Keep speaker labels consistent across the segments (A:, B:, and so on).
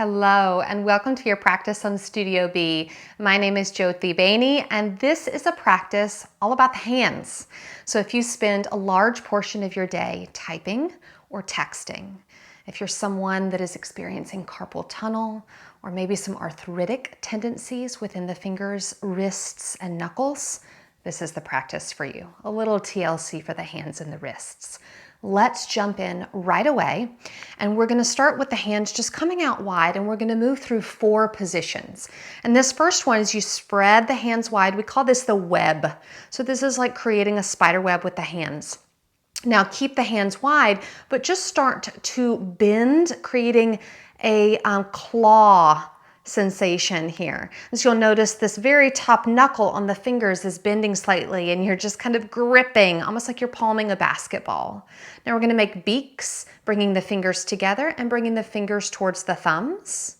A: Hello and welcome to your practice on Studio B. My name is Jyoti Bainey and this is a practice all about the hands. So if you spend a large portion of your day typing or texting, if you're someone that is experiencing carpal tunnel or maybe some arthritic tendencies within the fingers, wrists, and knuckles, this is the practice for you. A little TLC for the hands and the wrists. Let's jump in right away, and we're going to start with the hands just coming out wide, and we're going to move through 4 positions. And this first one is you spread the hands wide. We call this the web. So this is like creating a spider web with the hands. Now keep the hands wide, but just start to bend, creating a claw sensation here. As you'll notice, this very top knuckle on the fingers is bending slightly and you're just kind of gripping, almost like you're palming a basketball. Now we're going to make beaks, bringing the fingers together and bringing the fingers towards the thumbs.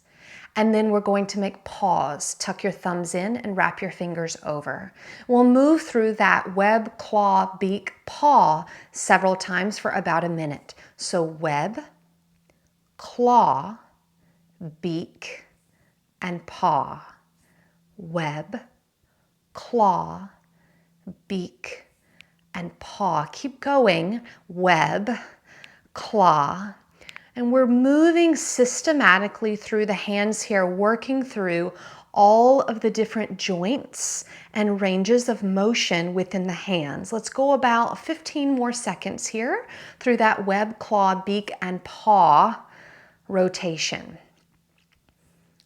A: And then we're going to make paws. Tuck your thumbs in and wrap your fingers over. We'll move through that web, claw, beak, paw several times for about a minute. So web, claw, beak, and paw. Web, claw, beak, and paw. Keep going. Web, claw. And we're moving systematically through the hands here, working through all of the different joints and ranges of motion within the hands. Let's go about 15 more seconds here through that web, claw, beak, and paw rotation.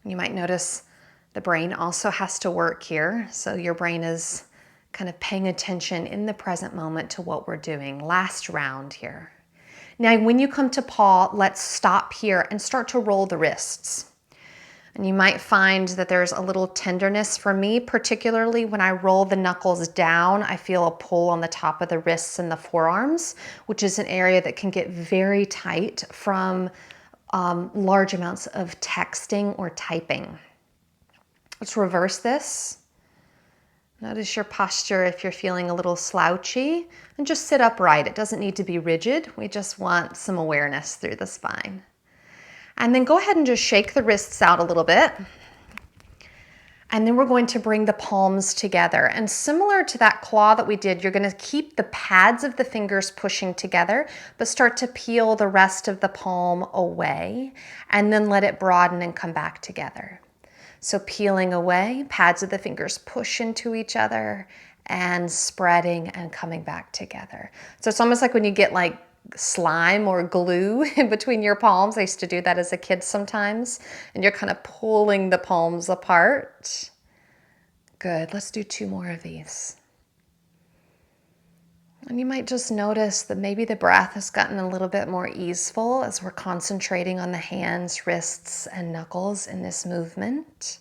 A: You might notice the brain also has to work here. So your brain is kind of paying attention in the present moment to what we're doing. Last round here. Now, when you come to paw, let's stop here and start to roll the wrists. And you might find that there's a little tenderness for me, particularly when I roll the knuckles down. I feel a pull on the top of the wrists and the forearms, which is an area that can get very tight from large amounts of texting or typing. Let's reverse this. Notice your posture if you're feeling a little slouchy, and just sit upright. It doesn't need to be rigid. We just want some awareness through the spine. And then go ahead and just shake the wrists out a little bit. And then we're going to bring the palms together. And similar to that claw that we did, you're going to keep the pads of the fingers pushing together, but start to peel the rest of the palm away and then let it broaden and come back together. So peeling away, pads of the fingers push into each other and spreading and coming back together. So it's almost like when you get like slime or glue in between your palms. I used to do that as a kid sometimes. And you're kind of pulling the palms apart. Good. Let's do 2 more of these. And you might just notice that maybe the breath has gotten a little bit more easeful as we're concentrating on the hands, wrists, and knuckles in this movement.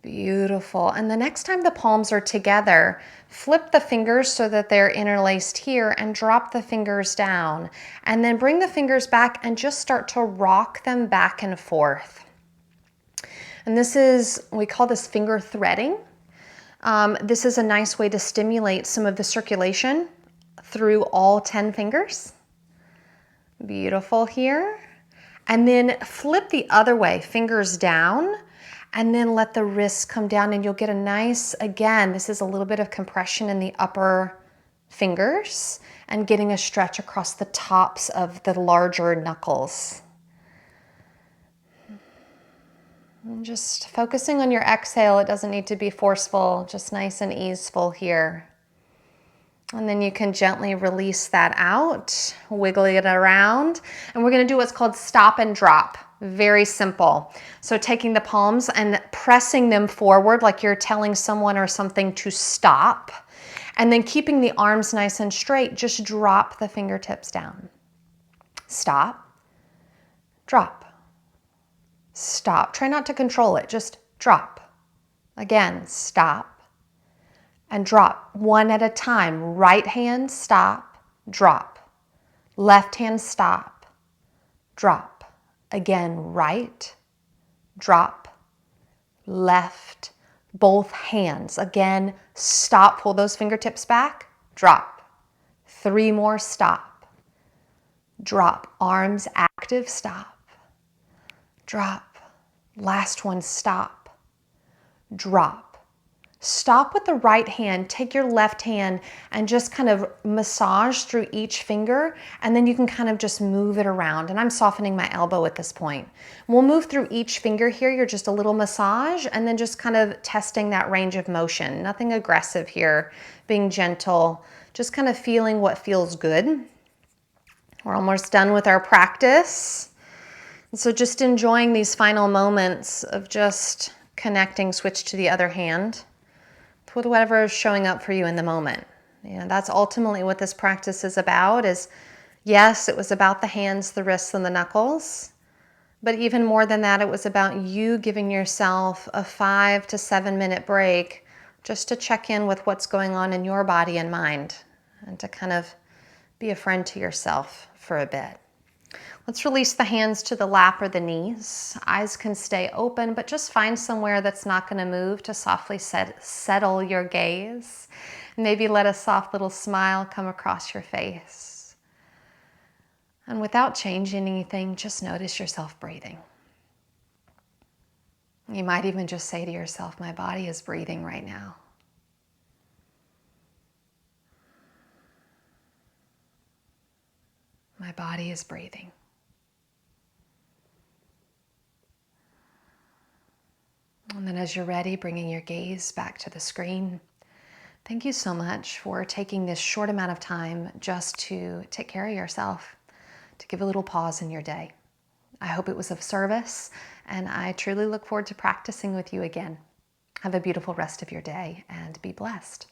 A: Beautiful. And the next time the palms are together, flip the fingers so that they're interlaced here and drop the fingers down. And then bring the fingers back and just start to rock them back and forth. And this is, we call this finger threading. This is a nice way to stimulate some of the circulation through all 10 fingers. Beautiful here. And then flip the other way, fingers down. And then let the wrists come down and you'll get a nice, again, this is a little bit of compression in the upper fingers and getting a stretch across the tops of the larger knuckles. And just focusing on your exhale, it doesn't need to be forceful, just nice and easeful here. And then you can gently release that out, wiggling it around. And we're going to do what's called stop and drop. Very simple. So taking the palms and pressing them forward like you're telling someone or something to stop. And then keeping the arms nice and straight, just drop the fingertips down. Stop, drop, stop. Try not to control it, just drop. Again, stop and drop. One at a time. Right hand, stop, drop. Left hand, stop, drop. Again, right, drop, left, both hands. Again, stop, pull those fingertips back, drop. 3 more, stop, drop. Arms active, stop. drop. Last one, stop, drop. Stop with the right hand, take your left hand and just kind of massage through each finger, and then you can kind of just move it around. And I'm softening my elbow at this point. We'll move through each finger here. You're just a little massage and then just kind of testing that range of motion. Nothing aggressive here, being gentle, just kind of feeling what feels good. We're almost done with our practice. And so just enjoying these final moments of just connecting, switch to the other hand with whatever is showing up for you in the moment. That's ultimately what this practice is about. Is yes, it was about the hands, the wrists, and the knuckles, but even more than that, it was about you giving yourself a 5 to 7 minute break just to check in with what's going on in your body and mind, and to kind of be a friend to yourself for a bit. Let's release the hands to the lap or the knees. Eyes can stay open, but just find somewhere that's not going to move to softly settle your gaze. Maybe let a soft little smile come across your face. And without changing anything, just notice yourself breathing. You might even just say to yourself, my body is breathing right now. My body is breathing. And then as you're ready, bringing your gaze back to the screen. Thank you so much for taking this short amount of time just to take care of yourself, to give a little pause in your day. I hope it was of service, and I truly look forward to practicing with you again. Have a beautiful rest of your day and be blessed.